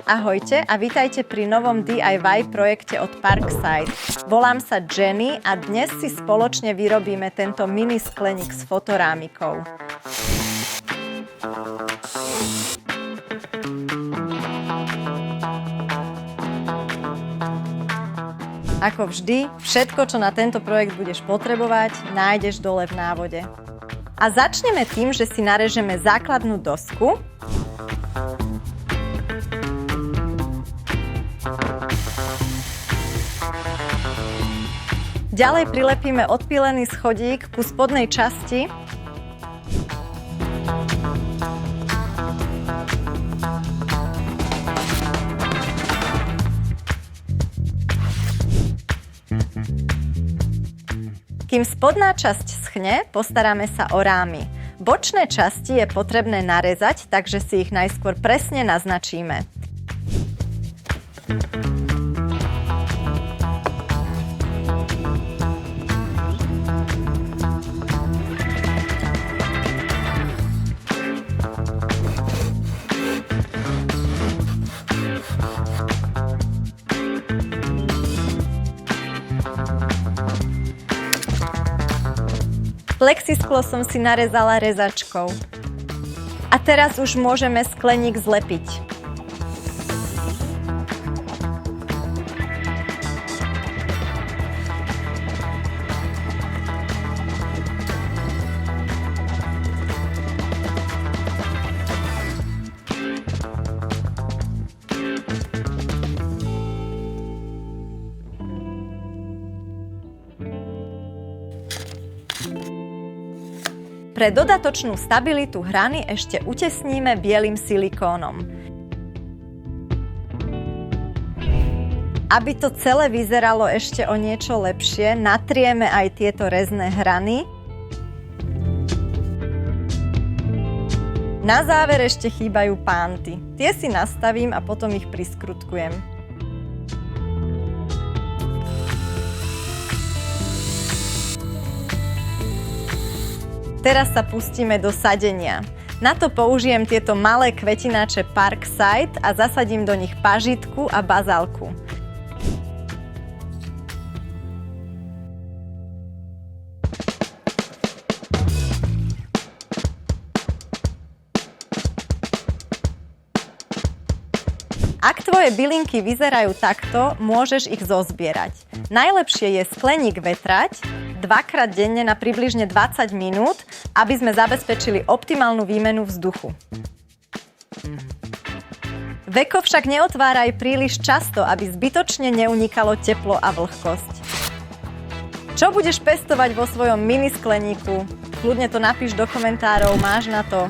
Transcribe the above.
Ahojte a vítajte pri novom DIY projekte od Parkside. Volám sa Jenny a dnes si spoločne vyrobíme tento mini skleník s fotorámikou. Ako vždy, všetko, čo na tento projekt budeš potrebovať, nájdeš dole v návode. A začneme tým, že si narežeme základnú dosku. Ďalej prilepíme odpílený schodík ku spodnej časti. Kým spodná časť schne, postaráme sa o rámy. Bočné časti je potrebné narezať, takže si ich najskôr presne naznačíme. Plexisklo som si narezala rezačkou. A teraz už môžeme skleník zlepiť. Pre dodatočnú stabilitu hrany ešte utesníme bielym silikónom. Aby to celé vyzeralo ešte o niečo lepšie, natrieme aj tieto rezné hrany. Na záver ešte chýbajú pánty. Tie si nastavím a potom ich priskrutkujem. Teraz sa pustíme do sadenia. Na to použijem tieto malé kvetináče Parkside a zasadím do nich pažitku a bazálku. Ak tvoje bylinky vyzerajú takto, môžeš ich zozbierať. Najlepšie je skleník vetrať dvakrát denne na približne 20 minút, aby sme zabezpečili optimálnu výmenu vzduchu. Veko však neotváraj príliš často, aby zbytočne neunikalo teplo a vlhkosť. Čo budeš pestovať vo svojom mini skleníku? Kľudne to napíš do komentárov, máš na to.